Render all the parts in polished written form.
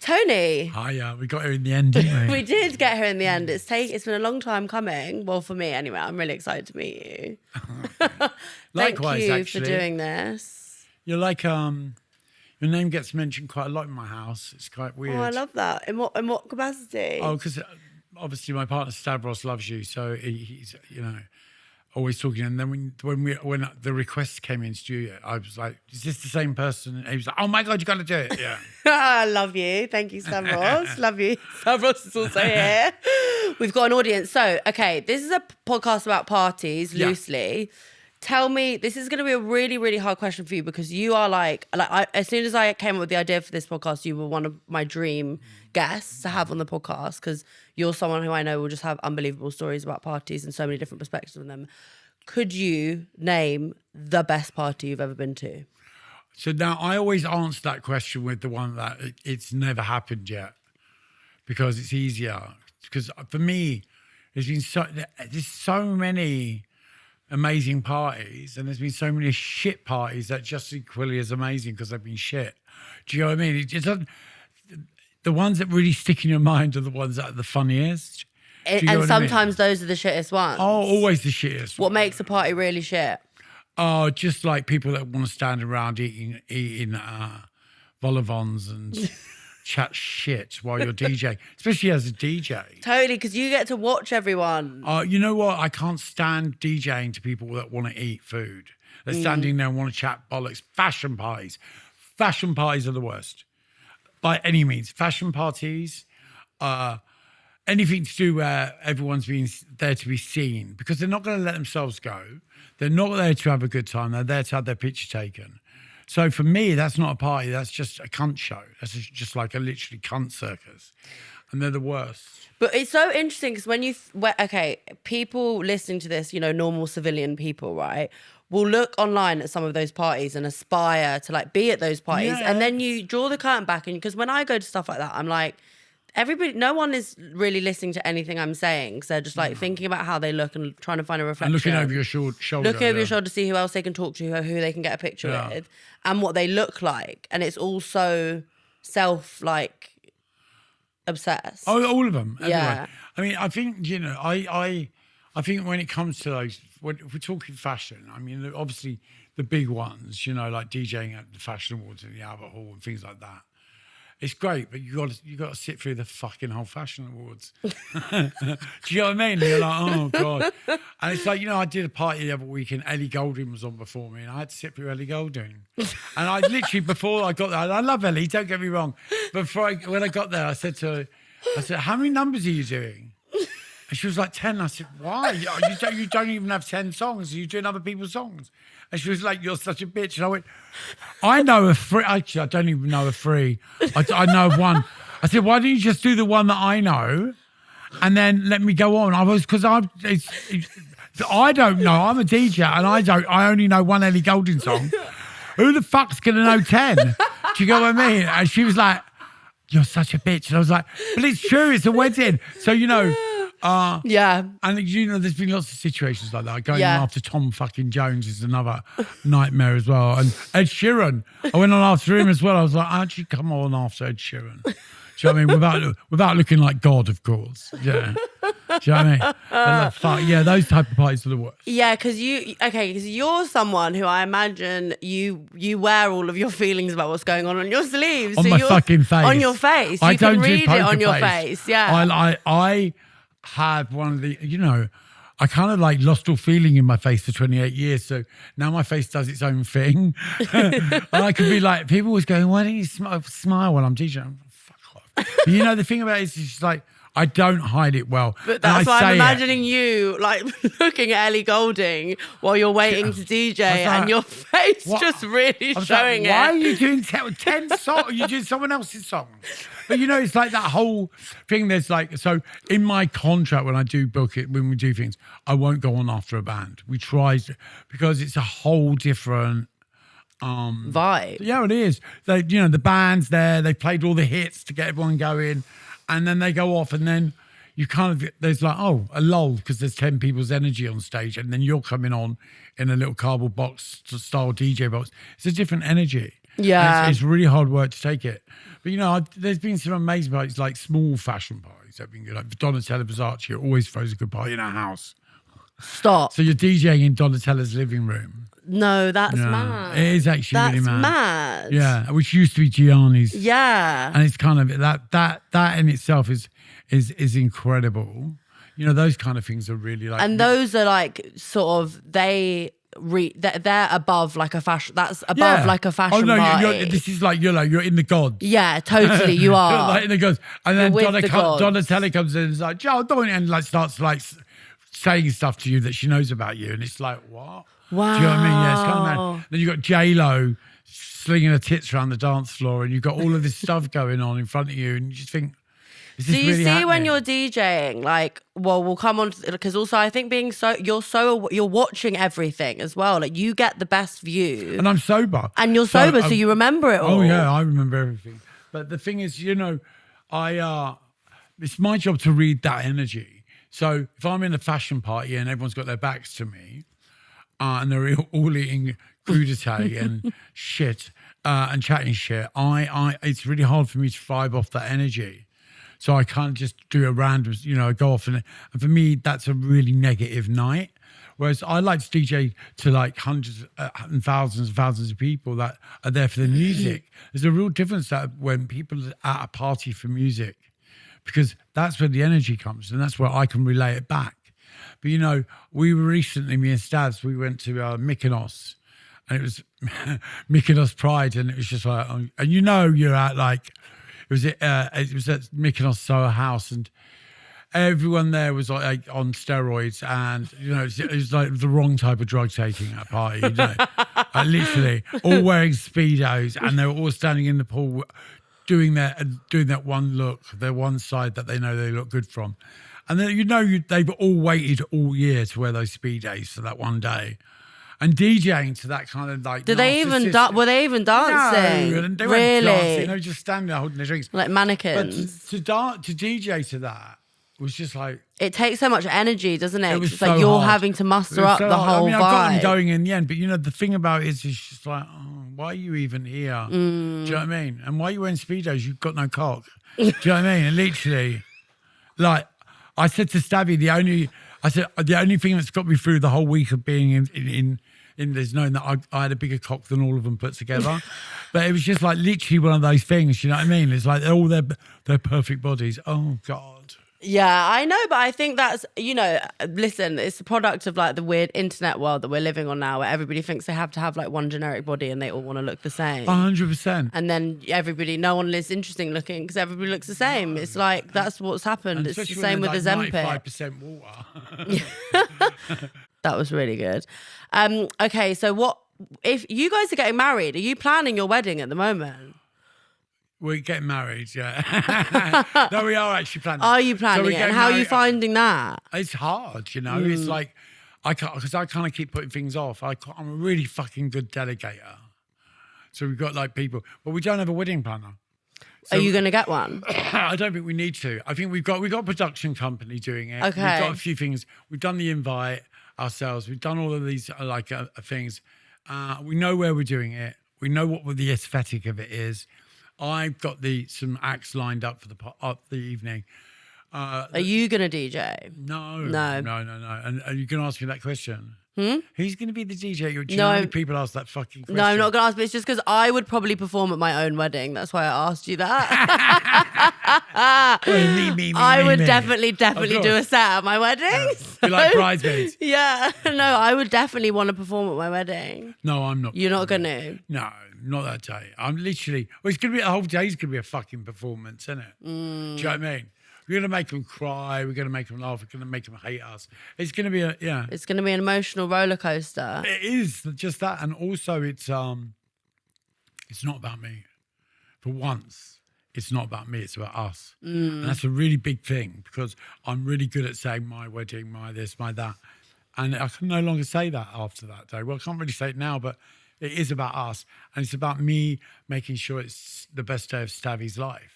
Tony. Hiya, we got her in the end, didn't we? We did get her in the end. It's been a long time coming. Well, for me anyway. I'm really excited to meet you. Likewise, Thank you actually. for doing this. You're like, your name gets mentioned quite a lot in my house. It's quite weird. Oh, I love that. In what capacity? Oh, because obviously my partner Stavros loves you, so he's always talking. And then when the request came in studio, I was like, "Is this the same person?" And he was like, "Oh my God, you got to do it!" Yeah. I love you. Thank you, Stavros. Love you. Stavros is also here. We've got an audience. So, okay, this is a podcast about parties, loosely. Tell me, this is going to be a really, really hard question for you because you are as soon as I came up with the idea for this podcast, you were one of my dream guests to have on the podcast because you're someone who I know will just have unbelievable stories about parties and so many different perspectives on them. Could you name the best party you've ever been to? So now I always answer that question with the one that it's never happened yet because it's easier. Because for me, there's so many amazing parties and there's been so many shit parties that just equally as amazing because they've been shit. Do you know what I mean? It doesn't, the ones that really stick in your mind are the ones that are the funniest. And sometimes those are the shittest ones. Oh, always the shittest. What makes a party really shit? Oh, just like people that want to stand around eating vol-au-vents and chat shit while you're DJing, especially as a DJ. Totally, because you get to watch everyone. You know what? I can't stand DJing to people that want to eat food. They're standing there and want to chat bollocks. Fashion parties. Fashion parties are the worst. By any means. Fashion parties, anything to do where everyone's being there to be seen because they're not going to let themselves go. They're not there to have a good time. They're there to have their picture taken. So for me, that's not a party. That's just a cunt show. That's just like a literally cunt circus. And they're the worst. But it's so interesting because people listening to this, normal civilian people, right, will look online at some of those parties and aspire to be at those parties. Yeah. And then you draw the curtain back because when I go to stuff like that, I'm like, no one is really listening to anything I'm saying. So they're just thinking about how they look and trying to find a reflection. And looking over your shoulder. Looking over your shoulder to see who else they can talk to, who they can get a picture with, and what they look like. And it's also obsessed. Oh, all of them. Yeah. Everywhere. I mean, I think, I think when it comes to if we're talking fashion, I mean, obviously the big ones, like DJing at the Fashion Awards in the Albert Hall and things like that. It's great, but you got to sit through the fucking whole Fashion Awards. Do you know what I mean? And you're like, oh God. And it's like, I did a party the other week and Ellie Goulding was on before me and I had to sit through Ellie Goulding. And I literally, before I got there, I love Ellie, don't get me wrong. But when I got there, I said to her, how many numbers are you doing? And she was like 10. I said, why? You don't even have 10 songs. You're doing other people's songs. And she was like, you're such a bitch. And I went, I know a three. Actually, I don't even know a three. I know one. I said, why don't you just do the one that I know and then let me go on? Because I don't know. I'm a DJ and I only know one Ellie Goulding song. Who the fuck's going to know 10? Do you get what I mean? And she was like, you're such a bitch. And I was like, but it's true. It's a wedding. So, yeah. And there's been lots of situations like that. Going after Tom fucking Jones is another nightmare as well. And Ed Sheeran, I went on after him as well. I was like, how'd you come on after Ed Sheeran? Do you know what I mean? Without looking like God, of course. Yeah. Do you know what I mean? Fuck, yeah, those type of parties are the worst. Yeah, because you're someone who I imagine you wear all of your feelings about what's going on your sleeves. On my fucking face. On your face. I you don't can read do poker it on your face. face. Yeah. I had one of the, I kind of lost all feeling in my face for 28 years. So now my face does its own thing. And I could be like, people always going, why don't you smile when I'm DJing? Fuck off. But the thing about it is it's just I don't hide it well. But that's why I'm imagining you looking at Ellie Goulding while you're waiting to DJ and your face just really showing it. Why are you doing 10 songs? You're doing someone else's song. But it's like that whole thing. There's so in my contract when I do book it, when we do things, I won't go on after a band. We try because it's a whole different vibe. Yeah, it is. The band's there. They played all the hits to get everyone going. And then they go off and then you there's a lull because there's 10 people's energy on stage and then you're coming on in a little cardboard box style DJ box. It's a different energy. Yeah. And it's really hard work to take it. But, you know, there's been some amazing parties, like small fashion parties that have been good. Like Donatella Versace always throws a good party in our house. Stop. So you're DJing in Donatella's living room. No, that's mad. It is actually really That's mad. mad. Yeah, which used to be Gianni's. Yeah. And it's kind of that in itself is incredible. You know, those kind of things are really like. And those are like sort of they're above like a fashion. That's above like a fashion Oh no, party. this is like you're in the gods. Yeah, totally. You are You're like in the gods, and then You're with the gods. Donatella comes in and is like, "Joe, don't," and like starts like saying stuff to you that she knows about you, and it's like, what? Wow. Do you know what I mean? Yeah, it's kind of mad. Then you got J-Lo slinging her tits around the dance floor, and you've got all of this stuff going on in front of you, and you just think, is this Do you really see happening? when you're DJing? Like, well, we'll come on because also I think you're watching everything as well. Like you get the best view, And I'm sober. and you're sober, so you remember it all. Oh yeah, I remember everything. But the thing is, you know, it's my job to read that energy. So if I'm in a fashion party and everyone's got their backs to me, and they're all eating crudité and shit and chatting shit, it's really hard for me to vibe off that energy. So I can't just do a random, you know, go off and for me that's a really negative night. Whereas I like to DJ to like hundreds and thousands of people that are there for the music. There's a real difference that when people are at a party for music, because that's where the energy comes and that's where I can relay it back. But, you know, we were recently, me and Stabs, we went to Mykonos and it was Mykonos Pride and it was just like, and you know, you're at like, it was at Mykonos Soho House and everyone there was like on steroids and, you know, it was like the wrong type of drug taking at a party, you know, like literally all wearing Speedos and they were all standing in the pool doing that one look, their one side that they know they look good from. And then, you know, they've all waited all year to wear those Speedos for that one day. And DJing to that kind of like. Were they even dancing? No, they weren't Really? dancing. They were just standing there holding their drinks. Like mannequins. But to DJ to that was just like. It takes so much energy, doesn't it? It was it's so like you're hard. having to muster It was up so the hard. whole I mean, vibe. I got them going in the end, but you know, the thing about it is, it's just like, oh, why are you even here? Do you know what I mean? And why are you wearing Speedos? You've got no cock. Do you know what I mean? And literally, like, I said to Stabby, the only thing that's got me through the whole week of being in this, knowing that I had a bigger cock than all of them put together. But it was just like literally one of those things, you know what I mean? It's like all their perfect bodies. Oh, God. Yeah, I know, but I think that's, you know, listen, it's a product of like the weird internet world that we're living on now where everybody thinks they have to have like one generic body and they all want to look the same. 100%. And then no one is interesting looking because everybody looks the same. It's like, that's what's happened. And It's the especially same with when the there's Zempic. like 95% water. That was really good. Okay, so what, if you guys are getting married, are you planning your wedding at the moment? We're getting married, yeah. No, we are actually planning. Are you planning it? And how are you finding that? It's hard, you know. It's like, because I kind of keep putting things off. I'm a really fucking good delegator. So we've got like people, but we don't have a wedding planner. So Are you going to get one? I don't think we need to. I think we've got a production company doing it. Okay. We've got a few things. We've done the invite ourselves. We've done all of these things. We know where we're doing it. We know what the aesthetic of it is. I've got some acts lined up for the evening. Are you going to DJ? No. And you can ask me that question. Who's going to be the DJ? Do you know how many people ask that fucking question? No, I'm not going to ask, but it's just because I would probably perform at my own wedding. That's why I asked you that. I would definitely do a set at my wedding. You're like bridesmaids. Yeah. No, I wowould definitely want to perform at my wedding. No, I'm not. You're not going to? No, not that day. I'm literally, it's going to be, the whole day's going to be a fucking performance, isn't it? Do you know what I mean? We're going to make them cry. We're going to make them laugh. We're going to make them hate us. It's going to be It's going to be an emotional roller coaster. It is just that. And also it's not about me. For once, it's not about me. It's about us. And that's a really big thing because I'm really good at saying my wedding, my this, my that. And I can no longer say that after that day. Well, I can't really say it now, but it is about us. And it's about me making sure it's the best day of Stavy's life.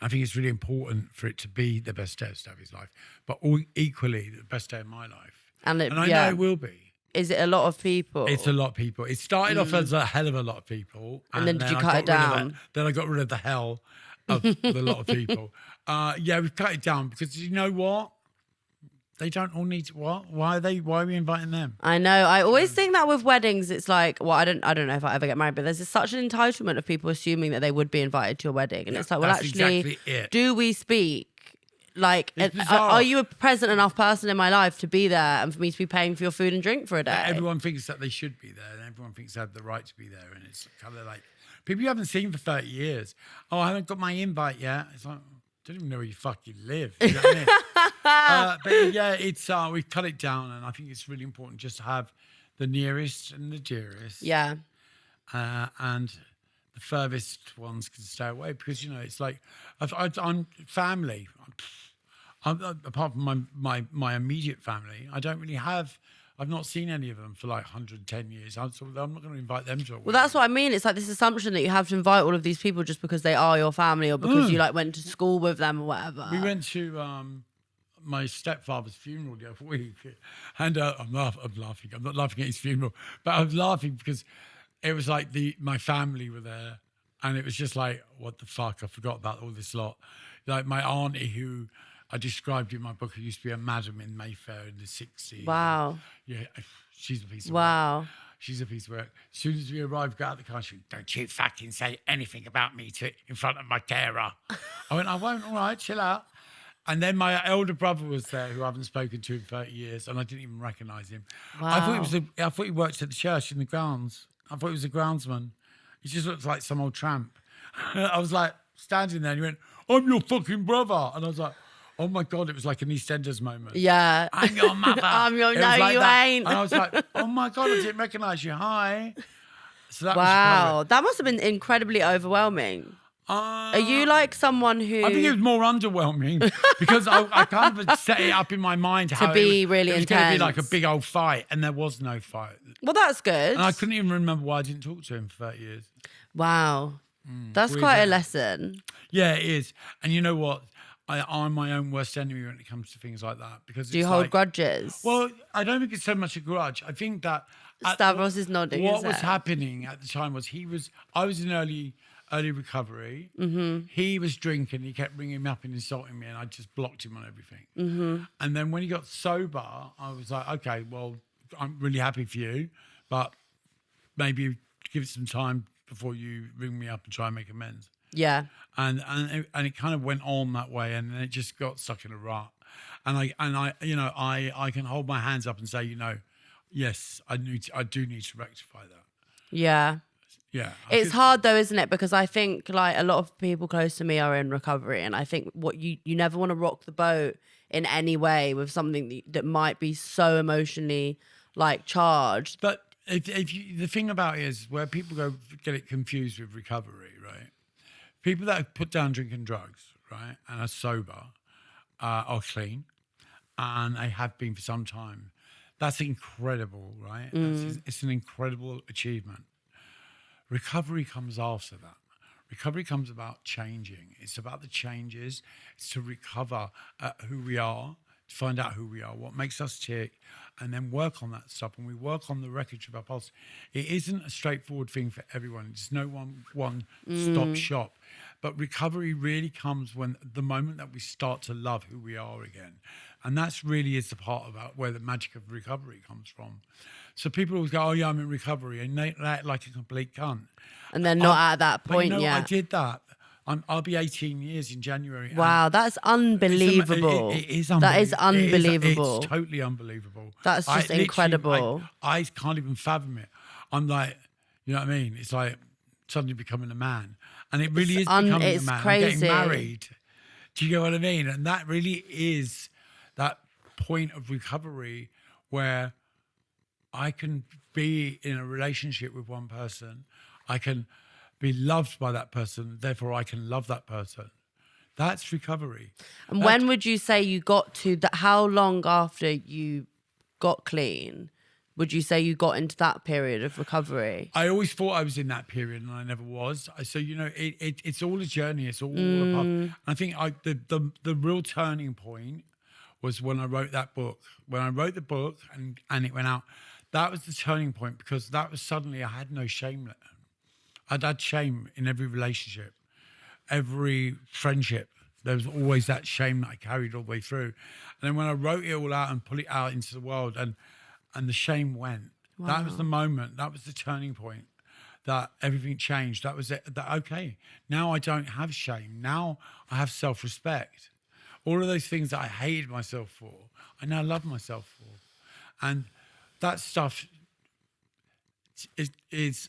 I think it's really important for it to be the best day of Stavy's life, but equally the best day of my life. And I know it will be. is it a lot of people? It's a lot of people. It started off as a hell of a lot of people. And then did you I cut it got rid of down? then I got rid of the hell of the lot of people. Yeah, we've cut it down because you know what? They don't all need to, what? Why are we inviting them? I know. I always think that with weddings, it's like, well, I don't know if I ever get married, but there's such an entitlement of people assuming that they would be invited to a wedding. And it's like, well, that's actually, exactly it. do we speak? Like, It's bizarre. are you a present enough person in my life to be there and for me to be paying for your food and drink for a day? Everyone thinks that they should be there, and everyone thinks they have the right to be there. And it's kind of like people you haven't seen for 30 years. Oh, I haven't got my invite yet. It's like, I don't even know where you fucking live. You know what I mean? But yeah, it's we've cut it down, and I think it's really important just to have the nearest and the dearest. Yeah. And the furthest ones can stay away because, you know, it's like I'm family. Apart from my immediate family, I don't really have. I've not seen any of them for like 110 years. I'm not going to invite them to a wedding. Well, that's what I mean. It's like this assumption that you have to invite all of these people just because they are your family or because you like went to school with them or whatever. We went to my stepfather's funeral the other week, and I'm laughing. I'm not laughing at his funeral, but I was laughing because it was like my family were there, and it was just like, what the fuck? I forgot about all this lot. Like my auntie, who I described in my book, who used to be a madam in Mayfair in the 60s. Wow. Yeah, she's a piece of Wow. work. She's a piece of work. As soon as we arrived, got out of the car, she went, don't you fucking say anything about me in front of my carer. I went, I won't, all right, chill out. And then my elder brother was there, who I haven't spoken to in 30 years, and I didn't even recognise him. Wow. I thought he worked at the church in the grounds. I thought he was a groundsman. He just looked like some old tramp. I was like standing there, and he went, I'm your fucking brother. And I was like, oh my God, it was like an EastEnders moment. Yeah. I'm your mother. I'm your, It no, was like you that. ain't. And I was like, oh my God, I didn't recognise you. Hi. So that was Wow. That must have been incredibly overwhelming. Are you like someone who... I think it was more underwhelming because I kind of set it up in my mind how be really it was going to be like a intense. big old fight, and there was no fight. Well, that's good. And I couldn't even remember why I didn't talk to him for 30 years. Wow. That's weird, quite a isn't it? lesson. Yeah, it is. And you know what? I'm my own worst enemy when it comes to things like that because Do you it's hold like, grudges? Well, I don't think it's so much a grudge. I think that Stavros is nodding What his was head. happening at the time was I was in early recovery. Mm-hmm. He was drinking. He kept ringing me up and insulting me, and I just blocked him on everything. Mm-hmm. And then when he got sober, I was like, okay, well, I'm really happy for you, but maybe give it some time before you ring me up and try and make amends. Yeah. And it kind of went on that way, and then it just got stuck in a rut. And I can hold my hands up and say, you know, yes, I do need to rectify that. Yeah. Yeah. It's hard though, isn't it? Because I think like a lot of people close to me are in recovery, and I think what you never want to rock the boat in any way with something that might be so emotionally like charged. But the thing about it is where people get it confused with recovery, right? People that have put down drinking drugs, right, and are sober, are clean, and they have been for some time. That's incredible, right? It's an incredible achievement. Recovery comes after that. Recovery comes about changing. It's about the changes. It's to recover who we are, to find out who we are, what makes us tick, and then work on that stuff. And we work on the wreckage of our past. It isn't a straightforward thing for everyone. It's no one stop shop. But recovery really comes when the moment that we start to love who we are again. And that's really is the part about where the magic of recovery comes from. So people always go, oh yeah, I'm in recovery, and they act like a complete cunt. And they're not at that point but, yet. I did that. I'll be 18 years in January. Wow, that's unbelievable. It is That unbelievable. is unbelievable. It's totally unbelievable. That's just incredible. I can't even fathom it. I'm like, you know what I mean? It's like suddenly becoming a man. And it really is becoming a it's man. crazy. I'm getting married. Do you get what I mean? And that really is that point of recovery where I can be in a relationship with one person. I can be loved by that person. Therefore, I can love that person. That's recovery. And when would you say you got to that? How long after you got clean would you say you got into that period of recovery? I always thought I was in that period, and I never was. So you know, it's all a journey. It's all a path. And I think the real turning point was when I wrote that book. When I wrote the book and it went out, that was the turning point, because that was suddenly I had no shame. I'd had shame in every relationship, every friendship. There was always that shame that I carried all the way through. And then when I wrote it all out and put it out into the world, and the shame went. Wow. That was the moment. That was the turning point. That everything changed. That was it. That okay. Now I don't have shame. Now I have self-respect. All of those things that I hated myself for, I now love myself for, and that stuff is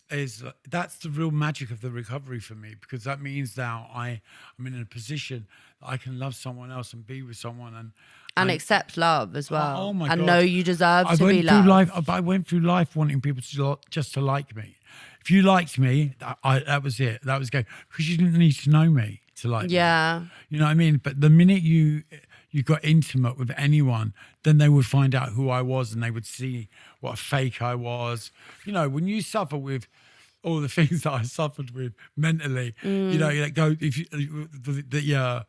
that's the real magic of the recovery for me, because that means now I'm in a position that I can love someone else and be with someone and accept love as well. Oh my God. And know you deserve to be loved. I went through life wanting people just to like me. If you liked me, that was it. That was going, because you didn't need to know me to like me. You know what I mean? But the minute you got intimate with anyone, then they would find out who I was, and they would see what a fake I was. You know, when you suffer with all the things that I suffered with mentally, you know, you go, if you,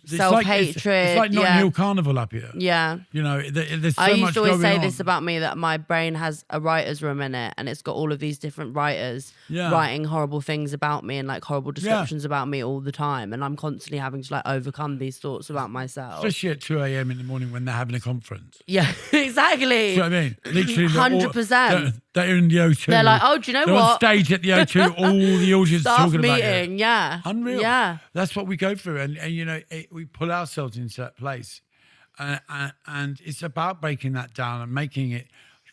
self-hatred. It's like Notting Hill Carnival up here. Yeah. You know, there's so much going on. I used to always say this about me, that my brain has a writer's room in it, and it's got all of these different writers writing horrible things about me and like horrible descriptions about me all the time. And I'm constantly having to like overcome these thoughts about myself. Especially at 2 a.m. in the morning when they're having a conference. Yeah, exactly. You know what I mean? Literally 100%. They're in the O2. They're like, oh, do you know they're what? on stage at the O2, all the audience talking about it. Yeah. Unreal. Yeah. That's what we go through. And you know, we put ourselves into that place. And it's about breaking that down and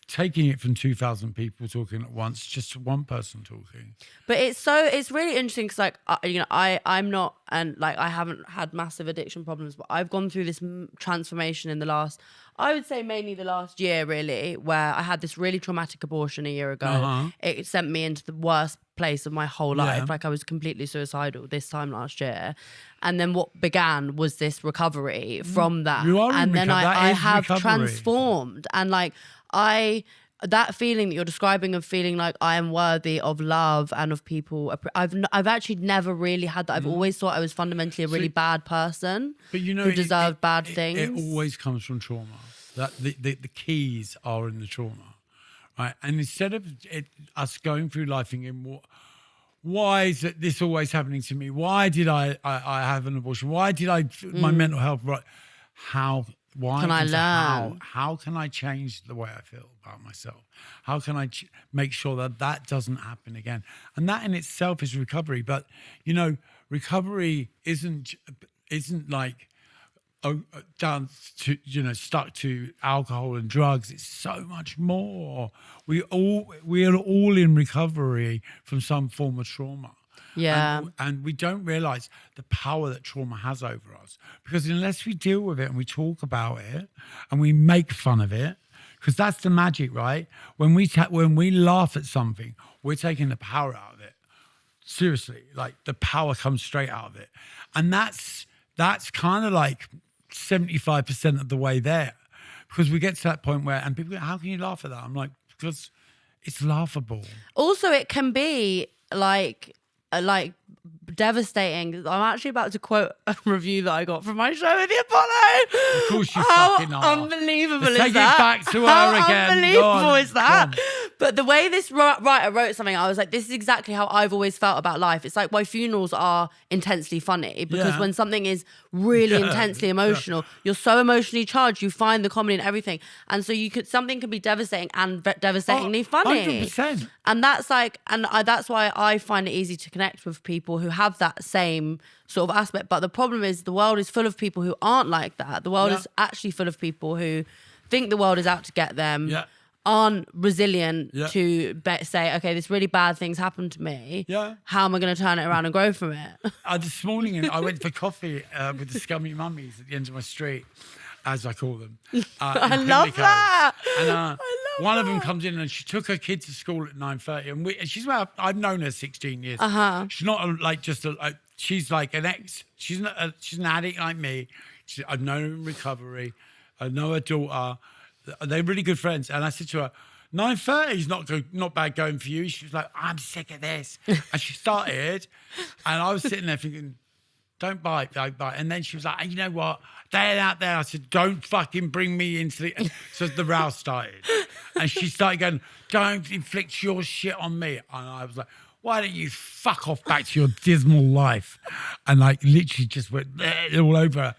taking it from 2,000 people talking at once, just to one person talking. But it's really interesting, because like, you know, I'm not, and like I haven't had massive addiction problems, but I've gone through this transformation in the last, I would say mainly the last year really, where I had this really traumatic abortion a year ago. It sent me into the worst place of my whole life. Like I was completely suicidal this time last year. And then what began was this recovery from that. And then I have transformed. And like that feeling that you're describing of feeling like I am worthy of love and of people, I've actually never really had that. I've always thought I was fundamentally a really bad person, but you know, who deserved bad things. It always comes from trauma. That the keys are in the trauma, right? And instead of us going through life thinking, why is this always happening to me? Why did I have an abortion? Why did my mental health? Right? How can I learn? How can I change the way I feel about myself? How can I make sure that doesn't happen again? And that in itself is recovery. But you know, recovery isn't like down to, you know, stuck to alcohol and drugs. It's so much more. We are all in recovery from some form of trauma. Yeah. And we don't realize the power that trauma has over us, because unless we deal with it and we talk about it and we make fun of it, because that's the magic, right? When we laugh at something, we're taking the power out of it. Seriously, like the power comes straight out of it. And that's kind of like 75% of the way there, because we get to that point where, and people go, how can you laugh at that? I'm like, because it's laughable. Also, it can be like devastating. I'm actually about to quote a review that I got from my show with the Apollo. Of course you fucking are. Unbelievable is that? Take it back to her How again. Unbelievable is that? But the way this writer wrote something, I was like, this is exactly how I've always felt about life. It's like why funerals are intensely funny, because when something is really intensely emotional, you're so emotionally charged, you find the comedy in everything. And so something can be devastating and devastatingly funny. 100%. And that's like, that's why I find it easy to connect with people who have that same sort of aspect. But the problem is the world is full of people who aren't like that. The world is actually full of people who think the world is out to get them. Aren't resilient to say, okay, this really bad thing's happened to me. How am I going to turn it around and grow from it? This morning, I went for coffee with the scummy mummies at the end of my street, as I call them. I love that. And one of them comes in and she took her kid to school at 9:30. And she's I've known her 16 years. She's not she's like an ex. She's an addict like me. I've known her in recovery. I know her daughter. They're really good friends. And I said to her, 9:30 is not bad going for you. She was like, I'm sick of this. And she started. And I was sitting there thinking, don't bite, don't bite. And then she was like, hey, you know what? They're out there. I said, don't fucking bring me into the... So the row started. And she started going, don't inflict your shit on me. And I was like, why don't you fuck off back to your dismal life? And like literally just went all over her.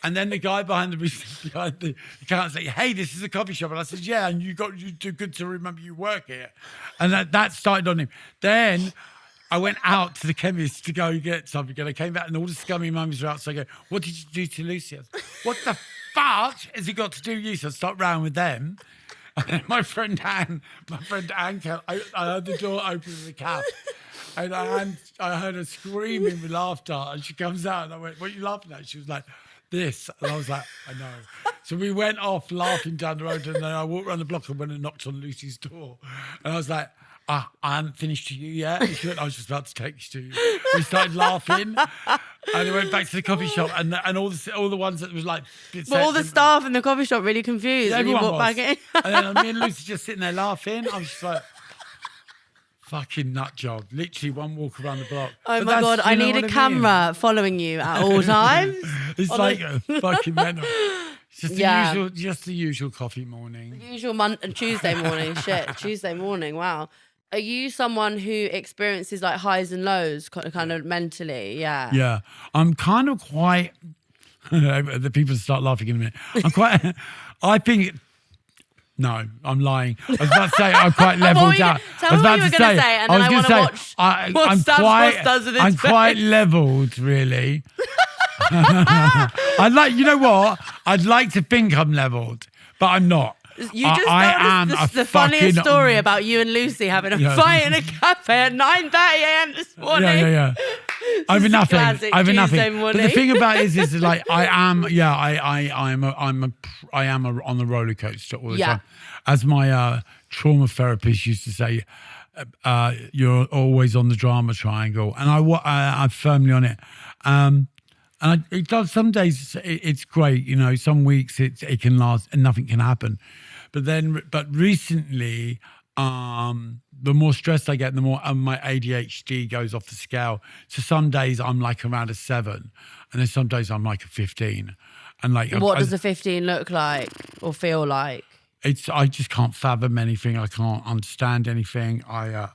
And then the guy behind the counter said, hey, this is a coffee shop. And I said, yeah, and you too good to remember you work here. And that started on him. Then I went out to the chemist to go get something, and I came back and all the scummy mummies were out. So I go, what did you do to Lucy? I said, what the fuck has it got to do with you? So I start round with them. And then my friend Anne I heard the door open in the cab. And I heard her screaming with laughter. And she comes out and I went, what are you laughing at? She was like, this. And I was like, I know. So we went off laughing down the road, and then I walked around the block and went and knocked on Lucy's door. And I was like, I haven't finished to you yet. And she went, I was just about to take you to you. We started laughing, and we went back to the coffee shop, and all the ones that was like... But all the staff in the coffee shop really confused when you walked back in. And then me and Lucy just sitting there laughing. I was just like... Fucking nut job. Literally one walk around the block. Oh my God, I need a camera following you at all times. It's like a fucking mental. It's just the usual coffee morning. The usual Tuesday morning. Shit, Tuesday morning. Wow. Are you someone who experiences like highs and lows kind of mentally? Yeah. Yeah. I'm kind of quite... the people start laughing in a minute. I think... No, I'm lying. I was about to say I'm quite leveled out. Tell me what you were going to say, and then I want to watch what Sam's boss does with his I'm quite leveled, really. You know what? I'd like to think I'm leveled, but I'm not. You just told us the funniest story about you and Lucy having a fight in a cafe at 9:30 a.m. this morning. Yeah. Over nothing. Over nothing. Morning. But the thing about it is like I am on the roller coaster all the time. As my trauma therapist used to say, you're always on the drama triangle, and I'm firmly on it. And it does. Some days it's great, you know. Some weeks it can last and nothing can happen. But recently, the more stressed I get, the more my ADHD goes off the scale. So some days I'm like around a 7, and then some days I'm like a 15. And like, what does a 15 look like or feel like? I just can't fathom anything. I can't understand anything. I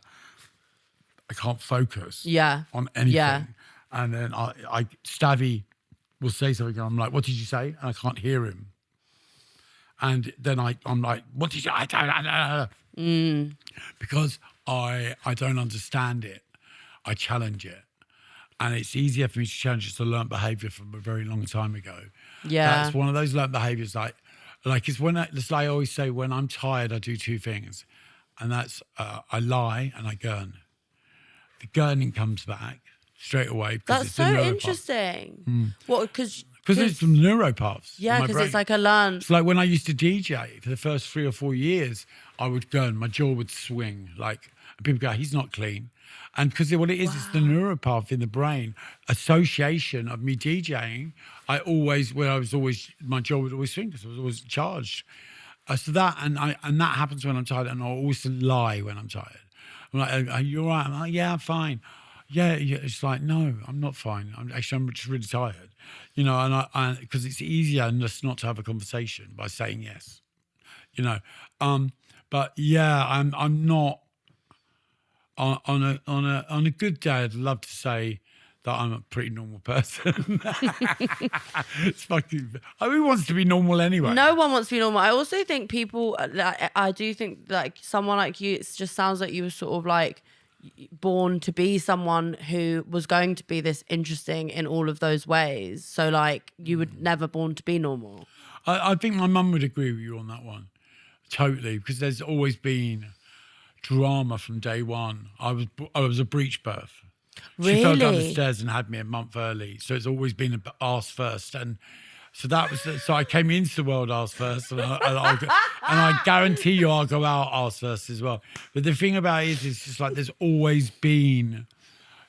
can't focus on anything. Yeah. And then Stavy will say something, and I'm like, what did you say? And I can't hear him. And then I'm like, what did you say? I don't know. Because I don't understand it. I challenge it. And it's easier for me to challenge just a learnt behaviour from a very long time ago. Yeah. That's one of those learnt behaviours like it's it's like I always say, when I'm tired, I do 2 things. And that's I lie and I gurn. The gurning comes back straight away. That's so interesting. What? Because it's from neuropaths. Yeah, because it's like a learn. It's like when I used to DJ for the first 3 or 4 years, I would gurn, my jaw would swing. Like, and people go, he's not clean. And because what it is, it's the neuropath in the brain, association of me DJing. My jaw would always swing because I was always charged. So that, and that happens when I'm tired, and I always lie when I'm tired. I'm like, are you all right? I'm like, yeah, I'm fine. Yeah, it's like, no, I'm not fine. I'm just really tired, you know. And because it's easier just not to have a conversation by saying yes, you know. But yeah, I'm not on a good day. I'd love to say that I'm a pretty normal person. It's fucking. Who wants to be normal anyway? No one wants to be normal. I also think people. I do think like someone like you. It just sounds like you were sort of like born to be someone who was going to be this interesting in all of those ways. So like you were never born to be normal. I think my mum would agree with you on that one, totally, because there's always been drama from day one. I was a breech birth. Really? She fell down the stairs and had me a month early. So it's always been arse first. And so so I came into the world arse first. And I guarantee you I'll go out arse first as well. But the thing about it is, it's just like there's always been,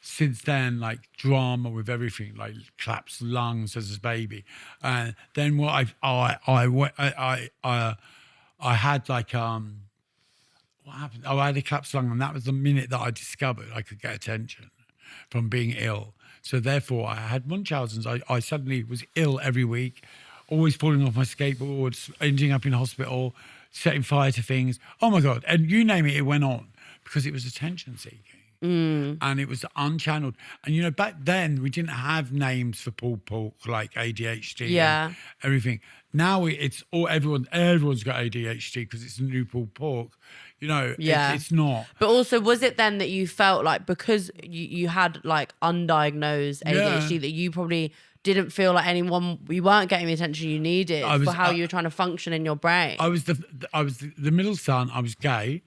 since then, like drama with everything, like collapsed lungs as a baby. And then what I had like, what happened? I had a collapsed lung, and that was the minute that I discovered I could get attention from being ill. So therefore, I had Munchausen's. I suddenly was ill every week, always falling off my skateboards, ending up in hospital, setting fire to things. Oh my God. And you name it, it went on because it was attention seeking. And it was unchanneled. And, back then we didn't have names for pulled pork like ADHD and everything. Now it's all everyone's got ADHD because it's a new pulled pork. It's not. But also, was it then that you felt like because you had like undiagnosed ADHD that you probably didn't feel like you weren't getting the attention you needed for how you were trying to function in your brain? I was the middle son. I was gay.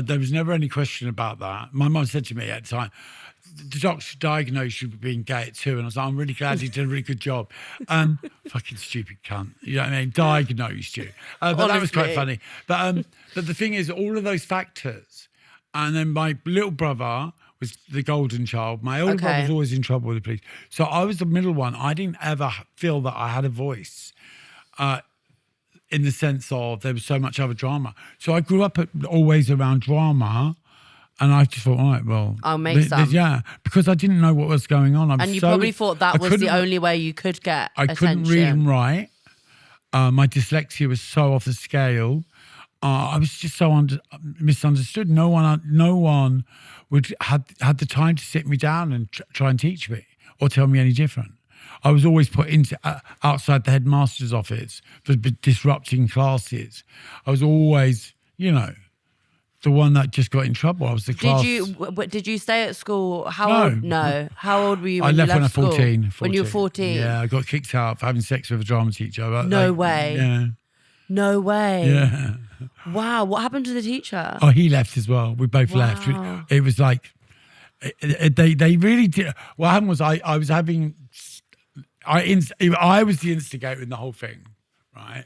There was never any question about that. My mum said to me at the time, the doctor diagnosed you with being gay at 2, and I was like, I'm really glad he did a really good job. Fucking stupid cunt. You know what I mean? Diagnosed you. But that was quite funny. But the thing is, all of those factors, and then my little brother was the golden child. My older brother was always in trouble with the police. So I was the middle one. I didn't ever feel that I had a voice. In the sense of there was so much other drama. So I grew up always around drama, and I just thought, all right, well... I'll make some. Yeah, because I didn't know what was going on. And you probably thought that was the only way you could get attention. I couldn't read and write. My dyslexia was so off the scale. I was just so misunderstood. No one would had the time to sit me down and try and teach me or tell me any different. I was always put into outside the headmaster's office for disrupting classes. I was always, the one that just got in trouble. I was the class. Did you stay at school? No. How old were you when I left you left when I was 14, 14. When you were 14? Yeah, I got kicked out for having sex with a drama teacher. No way. Yeah. No way. Yeah. Wow. What happened to the teacher? Oh, he left as well. We both left. It was like, they really did. What happened was I was having... I was the instigator in the whole thing, right?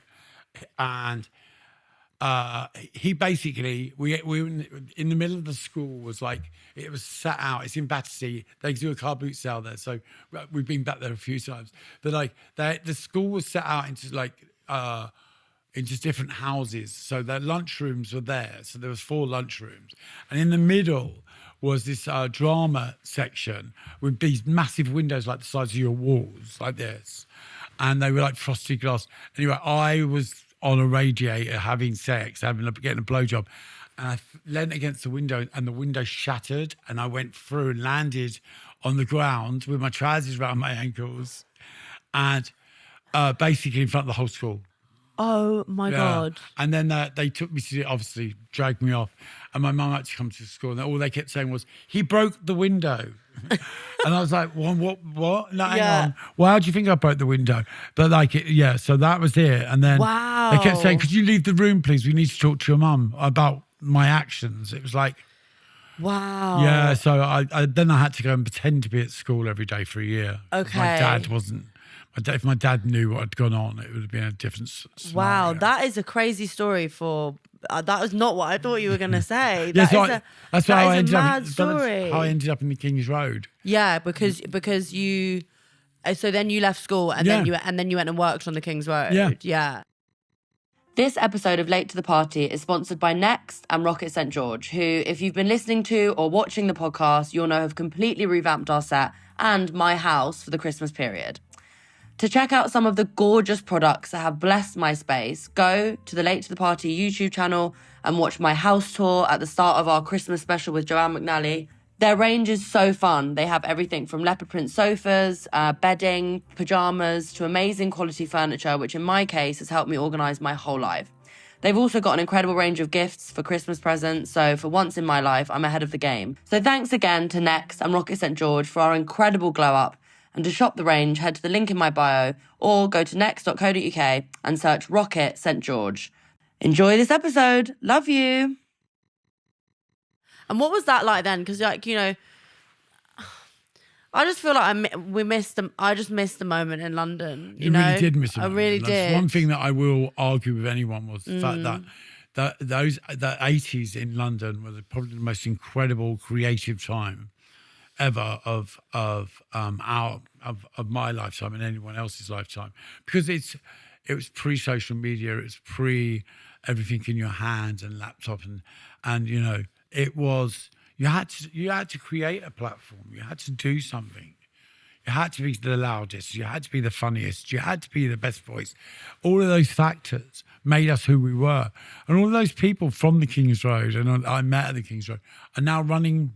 And he basically, we were in the middle of the school, was like, it was set out, it's in Battersea, they do a car boot sale there, so we've been back there a few times. But like, the school was set out into like, into different houses, so their lunchrooms were there, so there was 4 lunchrooms. And in the middle was this drama section with these massive windows like the size of your walls, like this. And they were like frosted glass. Anyway, I was on a radiator having sex, getting a blowjob. And I leant against the window and the window shattered and I went through and landed on the ground with my trousers around my ankles and basically in front of the whole school. Oh my God. And then they took me to, obviously dragged me off, and my mum had to come to school, and all they kept saying was, he broke the window. And I was like, what? No, hang on. Well, how do you think I broke the window? But so that was it. And then they kept saying, could you leave the room, please? We need to talk to your mum about my actions. It was like, wow. Yeah, so I then I had to go and pretend to be at school every day for a year. Okay. My dad wasn't. If my dad knew what had gone on, it would have been a different scenario. Wow, that is a crazy story for... that was not what I thought you were going to say. That's how I ended up in the King's Road. Yeah, because you... So then you left school and then you went and worked on the King's Road. Yeah. This episode of Late to the Party is sponsored by Next and Rocket St. George, who, if you've been listening to or watching the podcast, you'll know have completely revamped our set and my house for the Christmas period. To check out some of the gorgeous products that have blessed my space, go to the Late to the Party YouTube channel and watch my house tour at the start of our Christmas special with Joanne McNally. Their range is so fun. They have everything from leopard print sofas, bedding, pajamas, to amazing quality furniture, which in my case has helped me organise my whole life. They've also got an incredible range of gifts for Christmas presents, so for once in my life, I'm ahead of the game. So thanks again to Next and Rocket St. George for our incredible glow-up. And to shop the range, head to the link in my bio or go to next.co.uk and search Rocket St. George. Enjoy this episode. Love you. And what was that like then? Because, I just feel like I just missed the moment in London. You really did miss it. I really did. One thing that I will argue with anyone was the fact that the 80s in London was probably the most incredible creative time ever of my lifetime and anyone else's lifetime, because it was pre-social media, it was pre everything in your hands and laptop and it was you had to create a platform, you had to do something You had to be the loudest. You had to be the funniest. You had to be the best voice. All of those factors made us who we were. And all of those people from the King's Road, and I met at the King's Road, are now running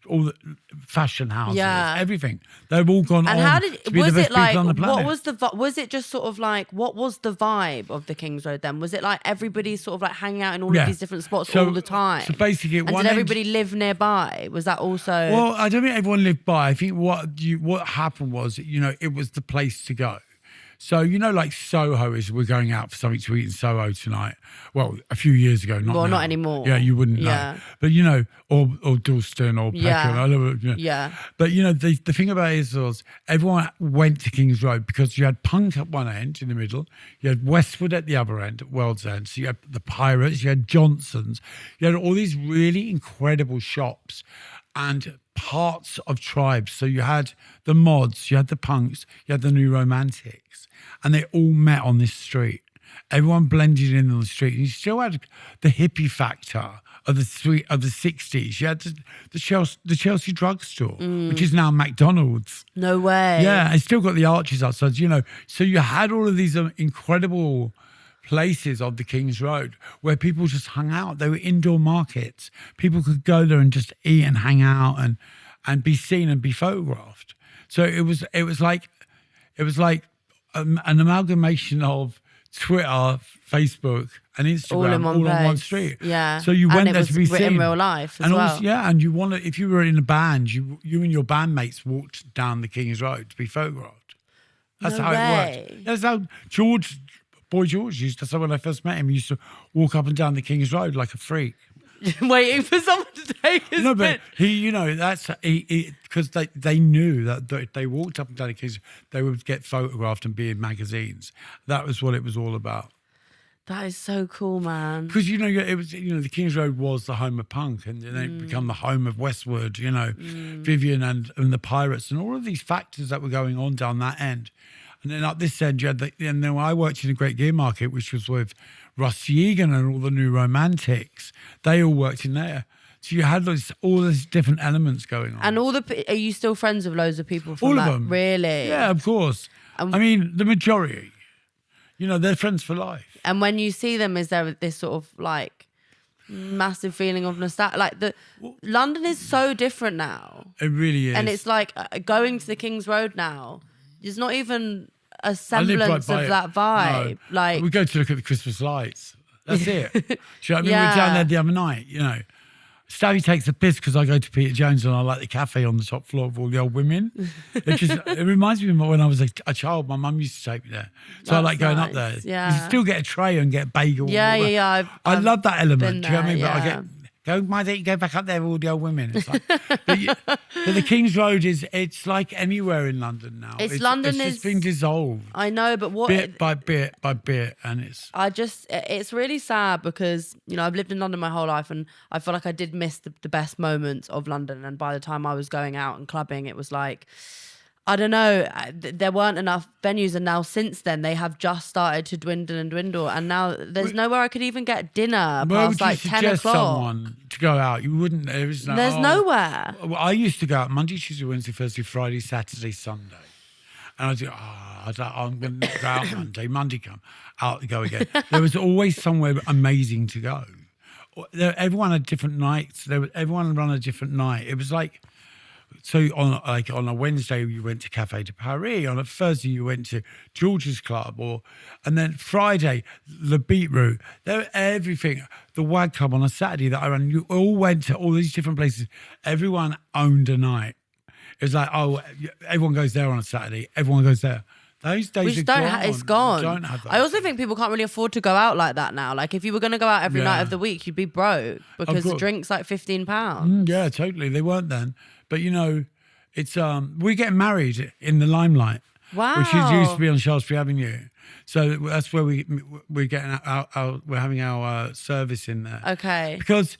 all the fashion houses, everything. They've all gone and on how did to be was the best it like? people on the planet. What was was it just sort of like what was the vibe of the King's Road then? Was it like everybody sort of like hanging out in all of these different spots all the time? So basically, and did everybody live nearby? Was that also? Well, I don't think everyone lived by. I think what happened was, it was the place to go. So, like Soho is, we're going out for something to eat in Soho tonight. Well, a few years ago, not now. Not anymore. Yeah, you wouldn't know. But, or Dalston or Peckham. Yeah. But, the thing about it was everyone went to King's Road because you had punk at one end in the middle, you had Westwood at the other end, at World's End. So you had the Pirates, you had Johnson's, you had all these really incredible shops and parts of tribes. So you had the mods, you had the punks, you had the new romantics, and they all met on this street. Everyone blended in on the street. And you still had the hippie factor of the 60s. You had the Chelsea drugstore, which is now McDonald's. No way. Yeah, it's still got the arches outside, So you had all of these incredible places of the King's Road where people just hung out. They were indoor markets. People could go there and just eat and hang out and be seen and be photographed. So it was like an amalgamation of Twitter, Facebook, and Instagram all on one street. Yeah. So you went there to be seen in real life as well. And you wanted, if you were in a band, you and your bandmates walked down the King's Road to be photographed. That's how it worked. That's how Boy George used to. So when I first met him, he used to walk up and down the King's Road like a freak, waiting for someone to take his. No, but that's because they knew that if they walked up and down the King's, they would get photographed and be in magazines. That was what it was all about. That is so cool, man. Because it was the King's Road was the home of punk, and then it became the home of Westwood. Vivian and the Pirates, and all of these factors that were going on down that end. And then up this end, you had and then I worked in a Great Gear Market, which was with Russ Yegan and all the new romantics. They all worked in there. So you had all these different elements going on. And are you still friends with loads of people from all that? Of them. Really? Yeah, of course. The majority, they're friends for life. And when you see them, is there this sort of like massive feeling of nostalgia? Like London is so different now. It really is. And it's like going to the King's Road now. There's not even a semblance of that vibe. No. Like we go to look at the Christmas lights. That's it. Do you know what I mean? We were down there the other night. Stabby takes a piss because I go to Peter Jones and I like the cafe on the top floor of all the old women. It reminds me of when I was a child. My mum used to take me there, so I like going up there. Yeah, you still get a tray and get a bagel. Yeah. I love that element. Do you know what I mean? Yeah. But I get. Why don't you go back up there with all the old women? It's like, but the King's Road it's like anywhere in London now. It's just been dissolved. I know, but bit by bit by bit, and it's really sad because I've lived in London my whole life, and I feel like I did miss the best moments of London. And by the time I was going out and clubbing, it was like, I don't know, there weren't enough venues, and now since then they have just started to dwindle, and now there's nowhere I could even get dinner past like 10 o'clock. Someone to go out? You wouldn't. There's nowhere. Well, I used to go out Monday, Tuesday, Wednesday, Thursday, Friday, Saturday, Sunday, and I'd go, I'm going to go out Monday. Monday come out to go again. There was always somewhere amazing to go. Everyone had different nights. Everyone ran a different night. It was like. So on a Wednesday you went to Café de Paris. On a Thursday you went to George's Club, and then Friday the Beetroot. There everything. The Wag Club on a Saturday that I ran. You all went to all these different places. Everyone owned a night. It was like everyone goes there on a Saturday. Everyone goes there. Those days are gone. It's gone. Don't have that. I also think people can't really afford to go out like that now. Like if you were going to go out every night of the week, you'd be broke because the drink's like £15. Yeah, totally. They weren't then. But it's we're getting married in the Limelight, which used to be on Shaftesbury Avenue. So that's where we're getting we're having our service in there. Okay, because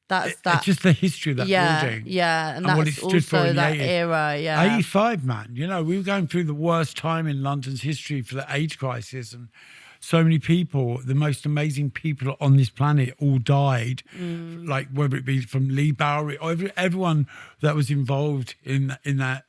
that's it's just the history of that building. Yeah, and what that's it stood for also in that the 80s. era. Yeah, 85, man. We were going through the worst time in London's history for the AIDS crisis, and so many people, the most amazing people on this planet, all died. Like whether it be from Lee Bowery or everyone that was involved in that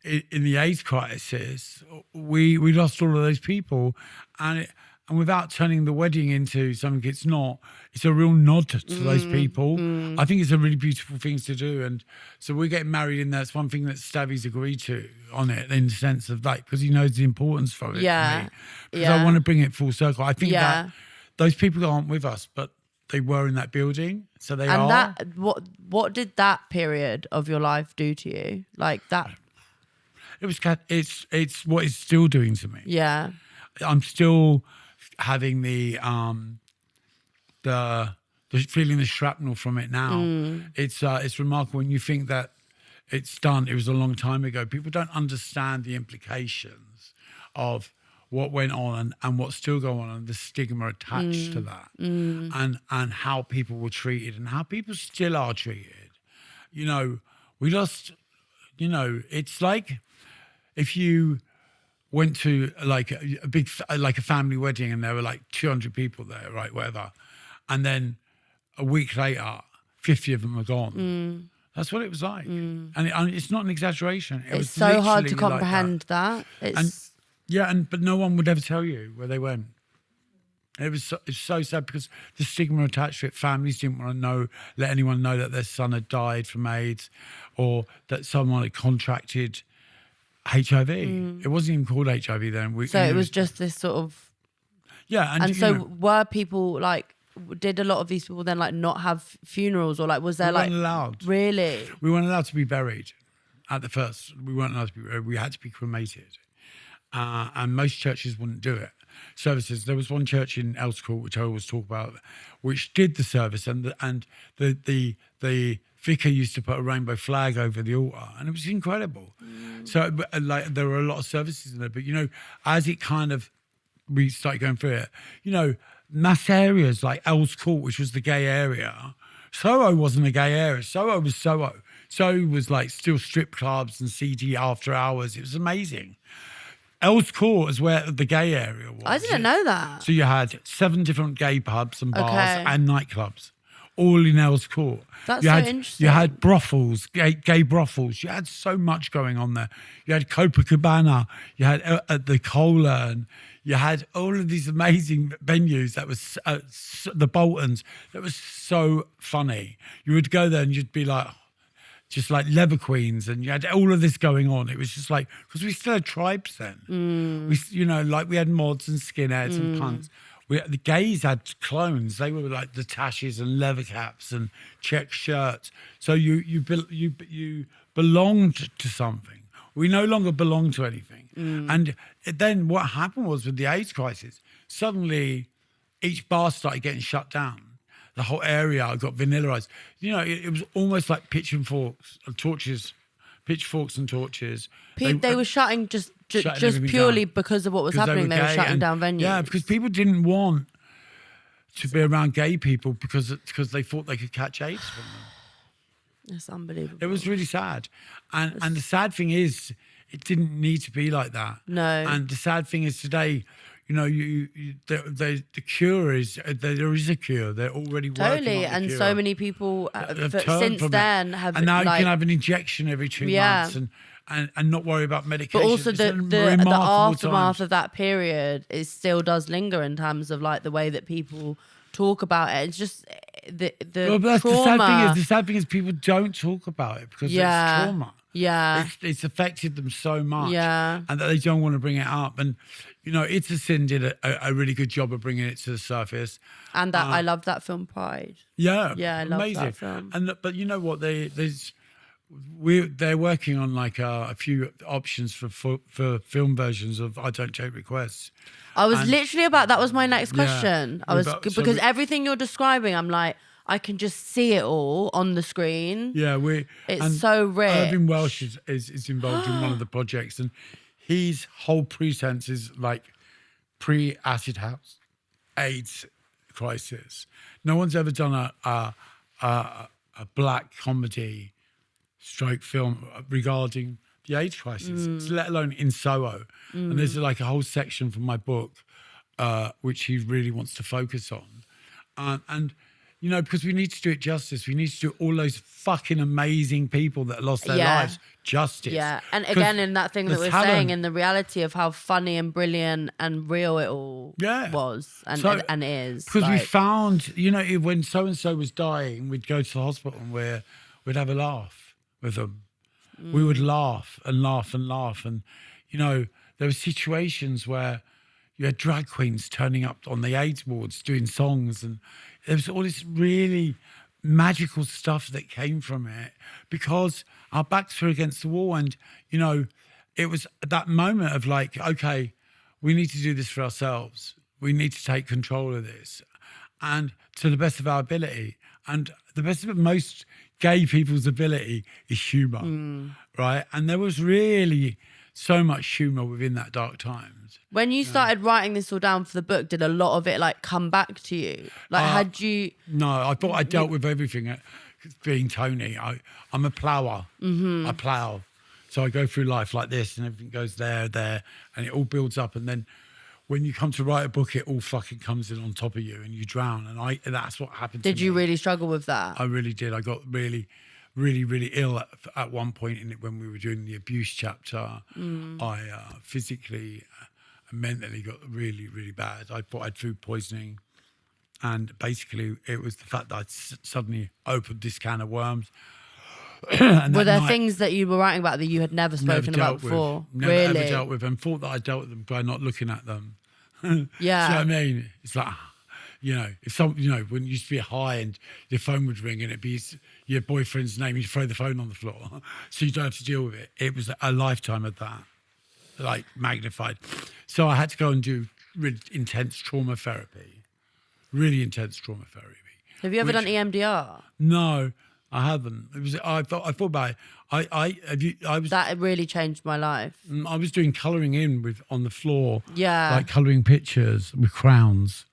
in the AIDS crisis, we lost all of those people, and without turning the wedding into something it's not, it's a real nod to those people. I think it's a really beautiful thing to do, and so we're getting married in there. It's one thing that Stabby's agreed to on it, in the sense of like, because he knows the importance for it. Yeah, for me. Because I want to bring it full circle. I think Yeah. that those people aren't with us, but they were in that building, so they And are. that what did that period of your life do to you? Like that? It's what it's still doing to me. Yeah. I'm still having the feeling the shrapnel from it now. It's remarkable when you think that it's done. It was a long time ago. People don't understand the implications of what went on and what's still going on, and the stigma attached to that, and how people were treated and how people still are treated. You know, we lost. You know, it's like if you went to like a big, like a family wedding, and there were like 200 people there, right, whatever, and then a week later, 50 of them are gone. That's what it was like, and it's not an exaggeration. It's so hard to comprehend that. But no one would ever tell you where they went. It's so sad because the stigma attached to it. Families didn't want to let anyone know that their son had died from AIDS, or that someone had contracted HIV. It wasn't even called HIV then. So it was just this sort of... Yeah. And so were people like... Did a lot of these people then like not have funerals, or like was there like... We weren't allowed. Really? We weren't allowed to be buried at the first. We weren't allowed to be buried. We had to be cremated. And most churches wouldn't do it. Services. There was one church in Earls Court, which I always talk about, which did the service, and the vicar used to put a rainbow flag over the altar, and it was incredible. So like there were a lot of services in there, but you know, as it kind of we started going through it, you know, mass areas like Earls Court, which was the gay area, Soho wasn't a gay area. Soho was Soho. Soho was like still strip clubs and CD after hours. It was amazing. Earls Court is where the gay area was. I didn't know that. So you had 7 different gay pubs and bars and nightclubs, all in Earls Court. That's interesting. You had brothels, gay brothels. You had so much going on there. You had Copacabana. You had the Cola, and you had all of these amazing venues. That was the Boltons. That was so funny. You would go there and you'd be like, just like leather queens, and you had all of this going on. It was just like, because we still had tribes then. We, you know, like we had mods and skinheads and punks. The gays had clones. They were like the tashes and leather caps and check shirts. So you belonged to something. We no longer belong to anything. And then what happened was with the AIDS crisis, suddenly each bar started getting shut down. The whole area got vanillaized. You know, it was almost like pitchforks and torches. They were shutting just purely down because of what was happening. They were shutting down venues. Yeah, because people didn't want to be around gay people because they thought they could catch AIDS from them. It's unbelievable. It was really sad. And the sad thing is, it didn't need to be like that. No. And the sad thing is today, you know, the cure is, there is a cure. They're already working on the and cure. so many people since then have... And now you can have an injection every 2 months and not worry about medication. But also the aftermath of that period still does linger in terms of like the way that people talk about it. It's just the trauma. The sad thing is people don't talk about it because it's trauma. Yeah. It's affected them so much. Yeah. And that they don't want to bring it up. And, you know, It's a Sin did a really good job of bringing it to the surface. And that I love that film, Pride. Yeah. Yeah, I love that film. But you know what? They're working on like a few options for film versions of I Don't Take Requests. I was literally that was my next question. Because everything you're describing, I'm like, I can just see it all on the screen. Yeah, it's so rich. Irving Welsh is involved in one of the projects, and his whole pretense is like pre-acid house, AIDS crisis. No one's ever done a black comedy stroke film regarding the AIDS crisis, let alone in Soho. And there's like a whole section from my book which he really wants to focus on, and you know, because we need to do it justice. We need to do all those fucking amazing people that lost their lives justice. Yeah, and again, in that thing that we're talent, saying, in the reality of how funny and brilliant and real it all was and is. Because we found, you know, when so-and-so was dying, we'd go to the hospital and we'd have a laugh with them. We would laugh and laugh and laugh. And, you know, there were situations where you had drag queens turning up on the AIDS wards doing songs, and there was all this really magical stuff that came from it because our backs were against the wall. And, you know, it was that moment of like, okay, we need to do this for ourselves. We need to take control of this, and to the best of our ability. And the best of most gay people's ability is humour, right? And there was really so much humour within that dark times. When you started writing this all down for the book, did a lot of it like come back to you? Like, had you? No, I thought I dealt with everything. Being Tony, I'm a plower. I plough. So I go through life like this, and everything goes there, and it all builds up. And then when you come to write a book, it all fucking comes in on top of you, and you drown. And that's what happened to me. Did you really struggle with that? I really did. I got really, really, really ill at one point in it when we were doing the abuse chapter. I physically and mentally got really, really bad. I thought I had food poisoning. And basically, it was the fact that I suddenly opened this can of worms. Were there things that you were writing about that you had never spoken about before? Never really? ever dealt with, and thought that I dealt with them by not looking at them. Yeah. Do you know what I mean? It's like, you know, when you used to be high and your phone would ring and it'd be your boyfriend's name, you'd throw the phone on the floor so you don't have to deal with it. It was a lifetime of that, like magnified. So I had to go and do really intense trauma therapy. Really intense trauma therapy. Have you ever done EMDR? No, I haven't. It was. I thought about it. I was. That really changed my life. I was doing colouring in on the floor. Yeah. Like colouring pictures with crowns,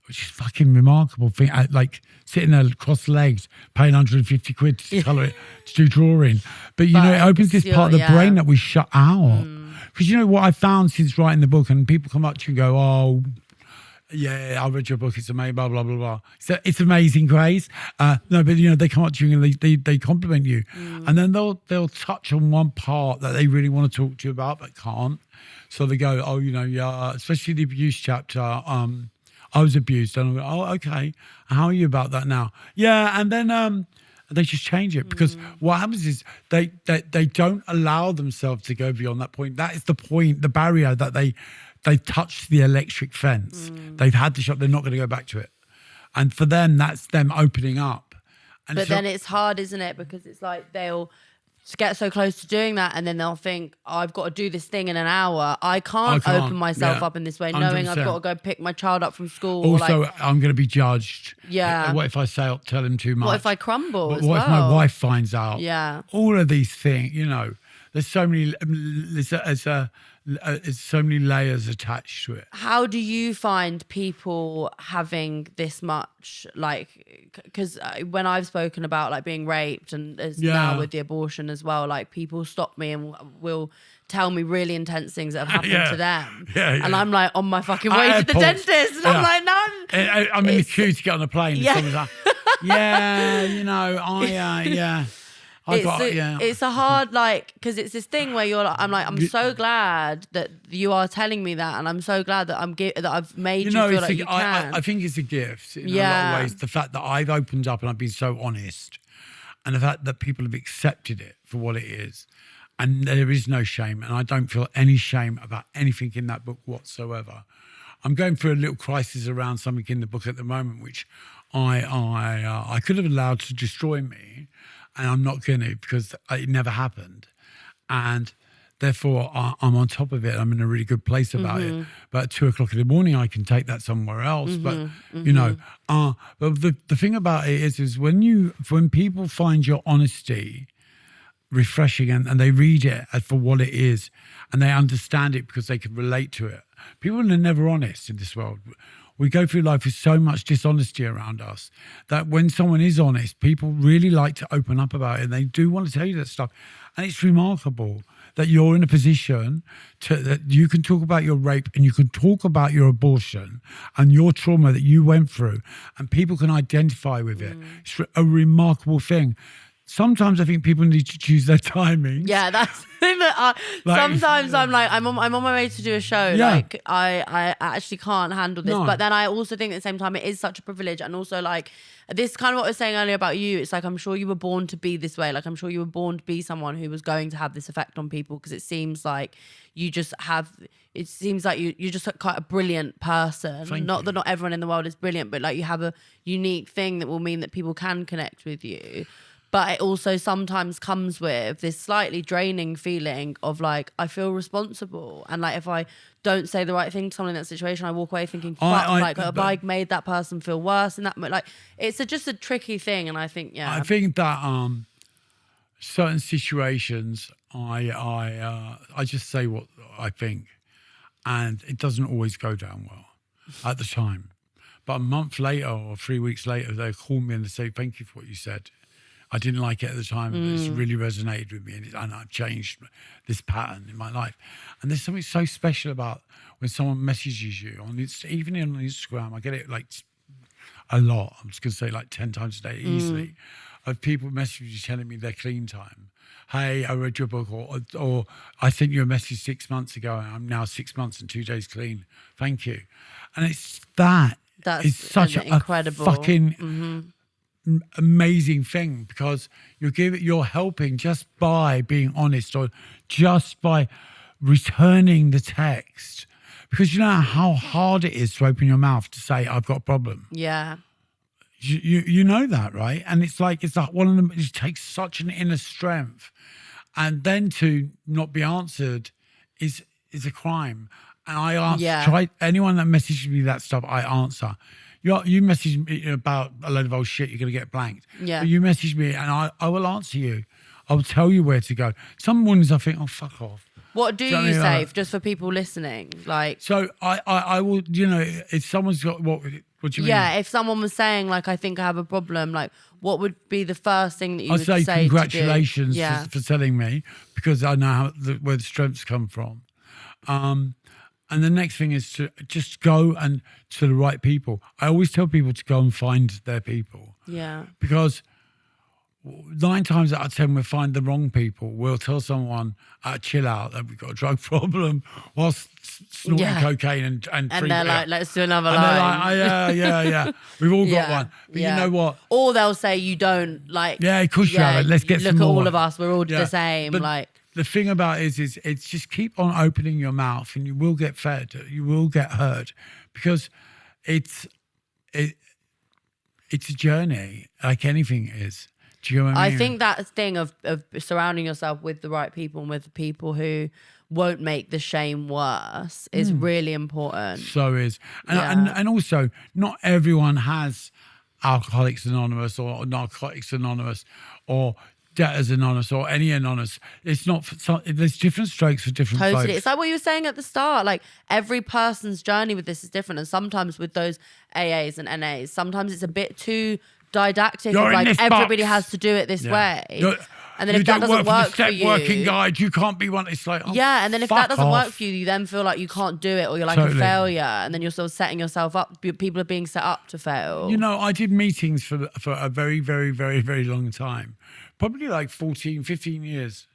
which is fucking remarkable thing. Like sitting there cross-legged, paying 150 quid to colour it, to do drawing. But you know, it opens this part of the brain that we shut out. Because you know what I found since writing the book, and people come up to you and go, "Oh, yeah, I read your book. It's amazing, blah, blah, blah, blah." So it's amazing, Grace. No, but, you know, they come up to you and they compliment you. And then they'll touch on one part that they really want to talk to you about but can't. So they go, "Oh, you know, yeah," especially the abuse chapter. I was abused. And I go, "Oh, okay. How are you about that now?" Yeah, and then they just change it because what happens is they don't allow themselves to go beyond that point. That is the point, the barrier that they've touched the electric fence. They've had the shot. They're not going to go back to it. And for them, that's them opening up. And but then it's hard, isn't it? Because it's like they'll get so close to doing that and then they'll think, "I've got to do this thing in an hour. I can't open myself up in this way, knowing 100%. I've got to go pick my child up from school." Also, I'm going to be judged. Yeah. What if I tell him too much? What if I crumble What if my wife finds out? Yeah. All of these things, you know, there's so many... There's so many layers attached to it. How do you find people having this much, like, because when I've spoken about like being raped and now with the abortion as well, like people stop me and will tell me really intense things that have happened to them. And I'm like on my fucking way to the dentist and I'm like, no. I'm in the queue to get on a plane. And someone's like, you know, it's a hard, like, because it's this thing where you're like, I'm so glad that you are telling me that, and I'm so glad that I've made you feel like you can. I think it's a gift in a lot of ways. The fact that I've opened up and I've been so honest, and the fact that people have accepted it for what it is, and there is no shame, and I don't feel any shame about anything in that book whatsoever. I'm going through a little crisis around something in the book at the moment, which I could have allowed to destroy me. And I'm not going to, because it never happened. And therefore, I'm on top of it. I'm in a really good place about it. But at 2:00 in the morning, I can take that somewhere else. But, you know, but the thing about it is when people find your honesty refreshing and they read it for what it is and they understand it because they can relate to it. People are never honest in this world. We go through life with so much dishonesty around us that when someone is honest, people really like to open up about it and they do want to tell you that stuff. And it's remarkable that you're in a position that you can talk about your rape and you can talk about your abortion and your trauma that you went through, and people can identify with it. It's a remarkable thing. Sometimes I think people need to choose their timing. Yeah, that's the thing that sometimes I'm like, I'm on my way to do a show. Yeah. Like I actually can't handle this. No. But then I also think at the same time it is such a privilege. And also like this kind of what I was saying earlier about you. It's like, I'm sure you were born to be this way. Like I'm sure you were born to be someone who was going to have this effect on people, because it seems like you just have, it seems like you're just quite a brilliant person. Not that not everyone in the world is brilliant, but like you have a unique thing that will mean that people can connect with you. But it also sometimes comes with this slightly draining feeling of like, I feel responsible. And like, if I don't say the right thing to someone in that situation, I walk away thinking, fuck, have I made that person feel worse in that moment? Like, it's just a tricky thing. And I think, yeah. I think that certain situations, I just say what I think. And it doesn't always go down well at the time. But a month later or 3 weeks later, they call me and they say, thank you for what you said. I didn't like it at the time, but it's really resonated with me, and I've changed this pattern in my life. And there's something so special about when someone messages you on even on Instagram. I get it like a lot. I'm just going to say like 10 times a day easily, of people messaging you telling me their clean time. Hey, I read your book, or I sent you a message 6 months ago, and I'm now 6 months and 2 days clean. Thank you. And it's it's such an incredible, fucking amazing thing, because you're helping just by being honest, or just by returning the text, because you know how hard it is to open your mouth to say I've got a problem. Yeah, you know that, right? And it's like one of them. It takes such an inner strength, and then to not be answered is a crime. And I answer anyone that messages me that stuff. I answer. You message me about a load of old shit, you're going to get blanked. Yeah. But you message me and I will answer you. I will tell you where to go. Some mornings I think, oh, fuck off. What do you say, just for people listening? Like, so I will, if someone's got, what do you mean? Yeah, if someone was saying, like, I think I have a problem, like, what would be the first thing that you would say to do? I'd say congratulations for telling me, because I know where the strengths come from. And the next thing is to just go and to the right people. I always tell people to go and find their people. Yeah. Because 9 times out of 10, we'll find the wrong people. We'll tell someone, chill out, that we've got a drug problem, whilst snorting cocaine and they're like, let's do another line. And they're like, yeah. We've all got one. But you know what? Or they'll say you don't, like. Yeah, of course you have it. Let's get some more. Look at all of us. We're all the same. But like. The thing about it is it's just keep on opening your mouth, and you will get fed. You will get heard, because it's a journey, like anything is. Do you know what I mean? I think that thing of surrounding yourself with the right people and with the people who won't make the shame worse is really important. So is. And also, not everyone has Alcoholics Anonymous or Narcotics Anonymous or Debtors Anonymous or any anonymous. It's not. There's different strokes for different folks. It's like what you were saying at the start. Like, every person's journey with this is different, and sometimes with those AAs and NAs, sometimes it's a bit too didactic. Of like, everybody has to do it this way. And then if that doesn't work for you, working guide, you can't be one. It's like, and then if that doesn't work for you, you then feel like you can't do it, or you're like a failure, and then you're sort of setting yourself up. People are being set up to fail. I did meetings for a very, very, very, very long time. Probably like 14, 15 years.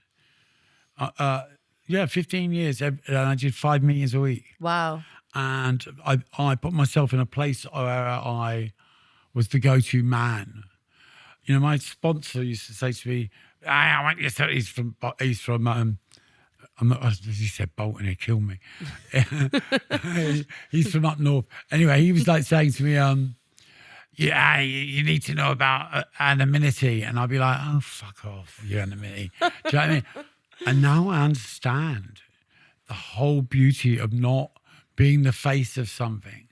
15 years. And I did 5 meetings a week. Wow. And I put myself in a place where I was the go-to man. My sponsor used to say to me, I want you to, he's from I'm not, he said Bolton, he'd kill me. He's from up north. Anyway, he was like saying to me, you need to know about anonymity. And I'd be like, oh, fuck off, your anonymity. Do you know what I mean? And now I understand the whole beauty of not being the face of something.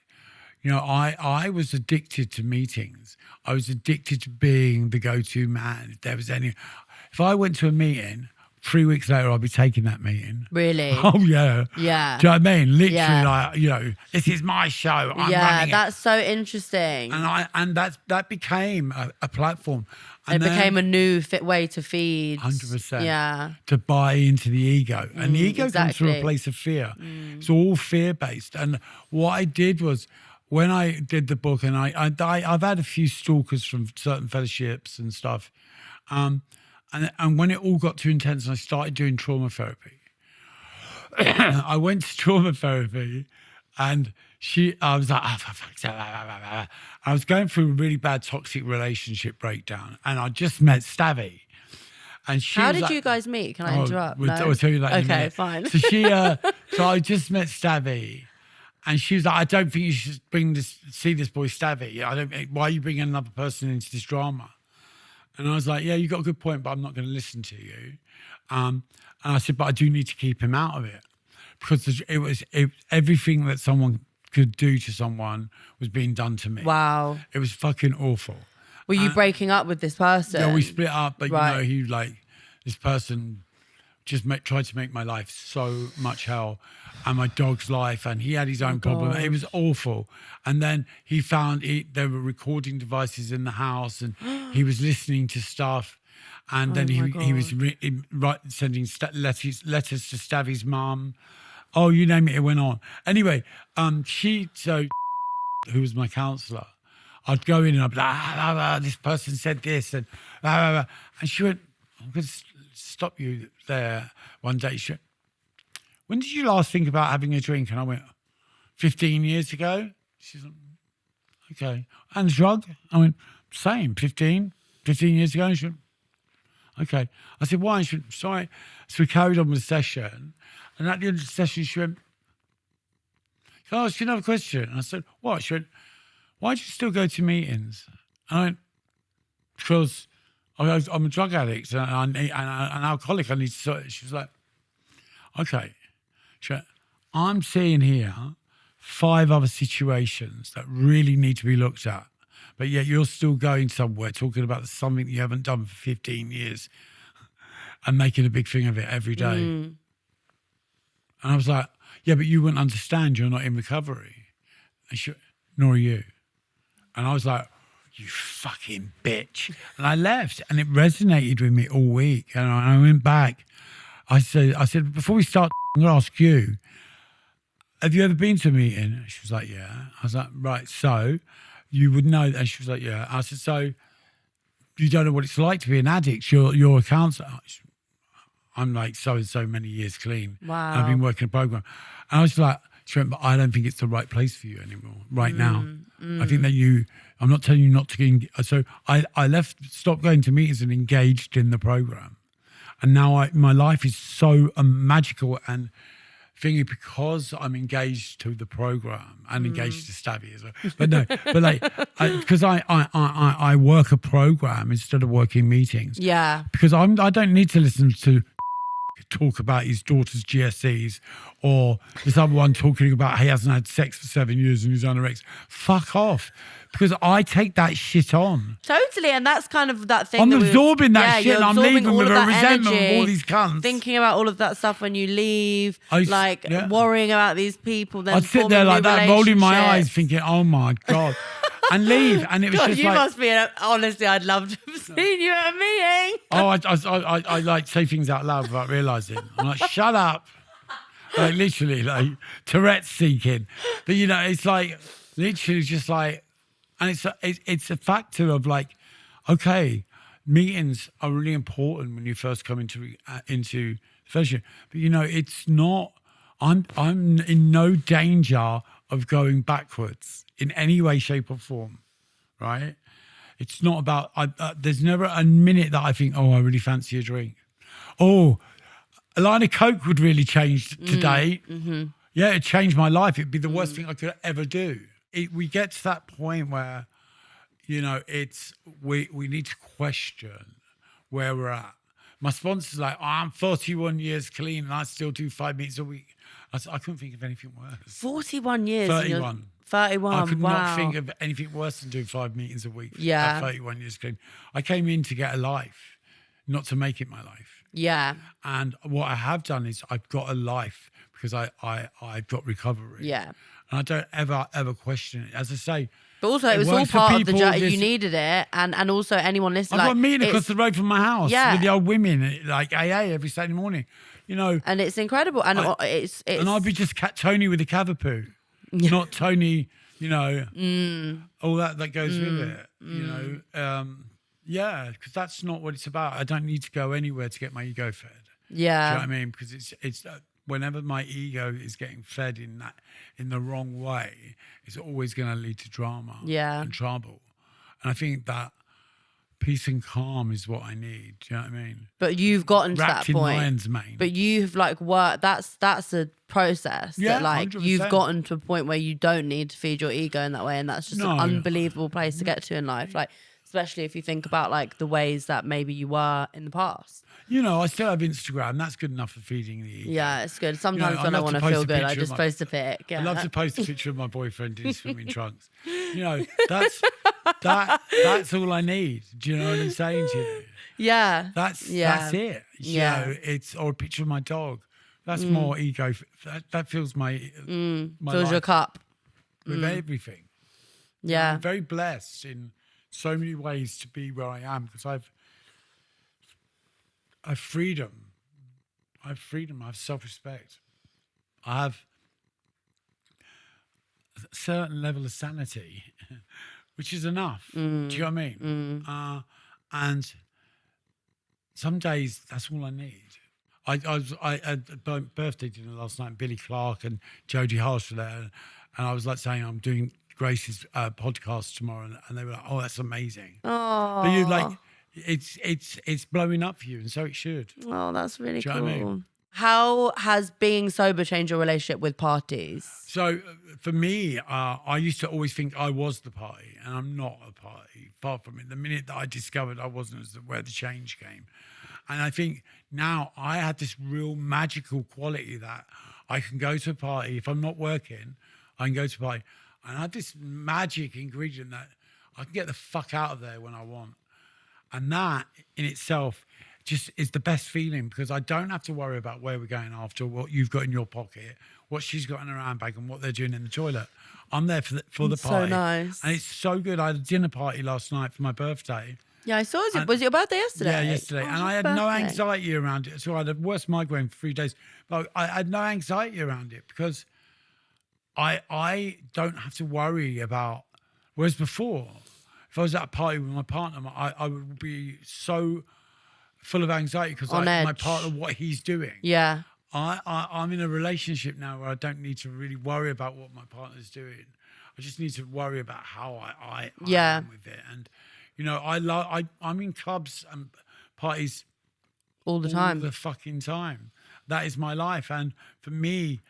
I was addicted to meetings. I was addicted to being the go-to man. If I went to a meeting, 3 weeks later, I'll be taking that meeting. Really? Oh, yeah. Yeah. Do you know what I mean? Literally, like, this is my show. I'm running it. That's so interesting. And that became a platform. It became a new way to feed. 100%. Yeah. To buy into the ego. And the ego comes from a place of fear. It's all fear-based. And what I did was, when I did the book, and I've had a few stalkers from certain fellowships and stuff, and when it all got too intense and I started doing trauma therapy, I went to trauma therapy, and I was like, I was going through a really bad toxic relationship breakdown, and I just met Stavi. And How did you guys meet? Can I interrupt? I'll tell you that in a Okay, minute. fine. So I just met Stavi, and she was like, I don't think you should see this boy Stavi. Why are you bringing another person into this drama? And I was like, yeah, you got a good point, but I'm not going to listen to you. And I said, but I do need to keep him out of it, because everything that someone could do to someone was being done to me. Wow. It was fucking awful. Were you breaking up with this person? Yeah, we split up, but Right. this person just tried to make my life so much hell, and my dog's life, and he had his own problem. It was awful. And then he found there were recording devices in the house, and he was listening to stuff. And then he was sending letters to Stavi's mum. Oh, you name it, it went on. Anyway, who was my counsellor, I'd go in and I'd be like, this person said this, and and she went, I'm going to stop you there one day. She went, when did you last think about having a drink? And I went, 15 years ago. She's like, okay. And a drug? I went, same, 15 years ago. And she went, okay. I said, why? And she went, sorry. So we carried on with the session. And at the end of the session, she went, can I ask you another question? And I said, what? She went, why do you still go to meetings? And I went, because I'm a drug addict and an alcoholic. I need to. She was like, okay. She went, I'm seeing here 5 other situations that really need to be looked at, but yet you're still going somewhere talking about something that you haven't done for 15 years and making a big thing of it every day. And I was like, yeah, but you wouldn't understand. You're not in recovery. And she went, nor are you. And I was like, you fucking bitch. And I left, and it resonated with me all week. And I went back. I said, before we start, I'm going to ask you, have you ever been to a meeting? And she was like, yeah. I was like, right, so you would know. And she was like, yeah. I said, so you don't know what it's like to be an addict. You're a counsellor. I'm like so many years clean. Wow. And I've been working a program. And I was like, she went, but I don't think it's the right place for you anymore right now. I think that I'm not telling you not to. So I stopped going to meetings and engaged in the program. And now my life is so magical and thingy because I'm engaged to the program and engaged to Stavi as well. But no, because I work a program instead of working meetings. Yeah. Because I don't need to listen to talk about his daughter's GSEs or this other one talking about he hasn't had sex for 7 years and he's anorexic. Fuck off. Because I take that shit on. Totally, and that's kind of that thing. I'm absorbing that shit and I'm leaving with a resentment of all these cunts. Thinking about all of that stuff when you leave, Yeah. worrying about these people. Then I'd sit there like that, rolling my eyes thinking, oh my God. And leave. And it was just you must be, honestly, I'd love to have seen you at a meeting. I like say things out loud without realising. I'm like, shut up. Like literally, like Tourette's seeking. But you know, it's like literally just like, and it's a factor of like, okay, meetings are really important when you first come into fellowship. But you know, it's not. I'm in no danger of going backwards in any way, shape, or form. Right? It's not about. There's never a minute that I think, oh, I really fancy a drink. Oh, a line of Coke would really change today. Mm-hmm. Yeah, it changed my life. It'd be the worst thing I could ever do. We get to that point where, you know, we need to question where we're at. My sponsor's like, oh, I'm 41 years clean and I still do 5 meetings a week. I couldn't think of anything worse. 41 years. 31. 31. I could wow. not think of anything worse than doing 5 meetings a week. Yeah. At 31 years clean. I came in to get a life, not to make it my life. Yeah. And what I have done is I've got a life because I've got recovery. Yeah. And I don't ever question it. As I say, But also, it was all works for part of the people, journey. this- You needed it, and also anyone listening. I've got a meeting it's- across the road from my house Yeah. with the old women, like AA every Saturday morning. You know, and it's incredible, and it's and I'd be just Tony with a cavapoo, not Tony. You know, all that goes with it. You know, yeah, because that's not what it's about. I don't need to go anywhere to get my ego fed. Yeah. Do you know what I mean? Because it's whenever my ego is getting fed in the wrong way, it's always going to lead to drama and trouble. And I think that peace and calm is what I need. Do you know what I mean? But you've gotten to Wrapped that point. in lion's mane. But you've like worked. That's a process. Yeah, that, like 100%. you've gotten to a point where you don't need to feed your ego in that way, and that's just an unbelievable place to get to in life. Like, especially if you think about like the ways that maybe you were in the past. You know, I still have Instagram. That's good enough for feeding the ego. Yeah, it's good. Sometimes I when I love want to to post feel a good, I picture just of my- post a pic. Yeah. I love to post a picture of my boyfriend in his swimming trunks. You know, that's all I need. Do you know what I'm saying to you? Yeah. That's it. You know, it's or a picture of my dog. That's more ego. That fills my my Fills your life cup. with everything. Yeah. I'm very blessed in so many ways to be where I am because I've freedom. I have freedom. I have self-respect. I have a certain level of sanity, which is enough. Do you know what I mean? And some days that's all I need. I had a birthday dinner last night. Billy Clark and Jodie Harsh were there, and I was like saying I'm doing Grace's podcast tomorrow, and they were like, "Oh, that's amazing." Oh. But you like, it's blowing up for you, and so it should. Oh, that's really Do you cool. know what I mean? How has being sober changed your relationship with parties? So for me, I used to always think I was the party, and I'm not a party. Far from it. The minute that I discovered I wasn't, is where the change came. And I think now I had this real magical quality that I can go to a party. If I'm not working, I can go to a party. And I had this magic ingredient that I can get the fuck out of there when I want. And that in itself just is the best feeling because I don't have to worry about where we're going after, what you've got in your pocket, what she's got in her handbag, and what they're doing in the toilet. I'm there for the party. So nice. And it's so good. I had a dinner party last night for my birthday. Yeah, I saw it. Was it your birthday yesterday? Yeah, yesterday. Oh, And I had happy no birthday. anxiety around it. So I had the worst migraine for 3 days. But I had no anxiety around it because I don't have to worry about, whereas before, if I was at a party with my partner, I would be so full of anxiety because On my edge. partner, what he's doing. Yeah. I'm in a relationship now where I don't need to really worry about what my partner's doing. I just need to worry about how I am with it. And, you know, I'm in clubs and parties All the time. all the fucking time. That is my life. And for me,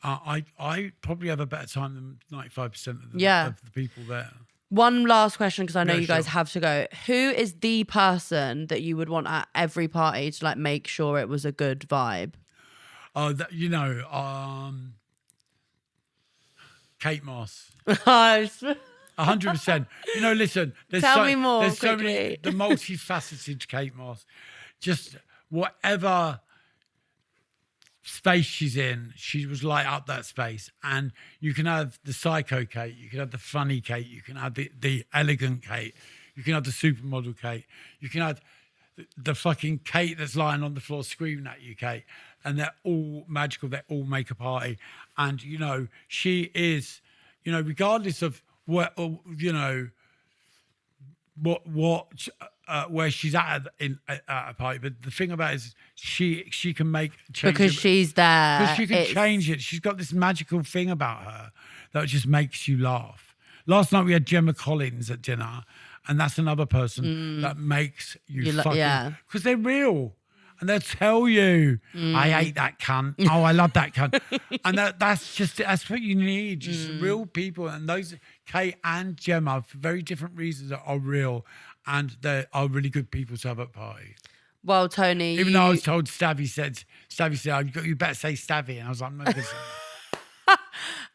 I probably have a better time than 95% of the people there. One last question, because I know Yeah, you guys sure. have to go. Who is the person that you would want at every party to like make sure it was a good vibe? Oh, you know, Kate Moss. 100%. You know, listen. Tell me more There's so many. quickly. The multifaceted Kate Moss. Just whatever space she's in, she was light up that space. And you can have the psycho Kate, you can have the funny Kate, you can have the elegant Kate, you can have the supermodel Kate, you can have the fucking Kate that's lying on the floor screaming at you, Kate. And they're all magical. They all make a party. And, you know, she is, you know, regardless of what, you know, where she's at a party. But the thing about it is she can make change. Because she's there. Because she can It's- change it. She's got this magical thing about her that just makes you laugh. Last night we had Gemma Collins at dinner, and that's another person that makes you fucking... yeah. Because they're real. And they'll tell you, I hate that cunt. Oh, I love that cunt. And that's what you need. Just real people. And those, Kate and Gemma, for very different reasons, are real. And they are really good people to have at parties. Well, Tony, Even though I was told, Stabby said, you better say Stabby. And I was like, I'm not going to say that.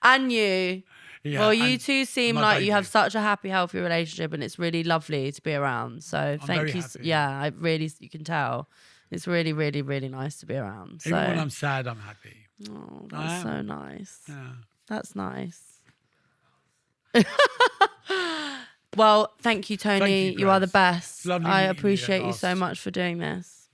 and you. Yeah, Well, you and two seem my like you baby. have such a happy, healthy relationship, and it's really lovely to be around. So thank very you. happy. Yeah, I really, you can tell. It's really, really, really nice to be around. So Even when I'm sad, I'm happy. Oh, that's so nice. Yeah. That's nice. Well, thank you, Tony. Thank you, you are the Grace. best. Lovely I meeting you at appreciate you so last. much for doing this.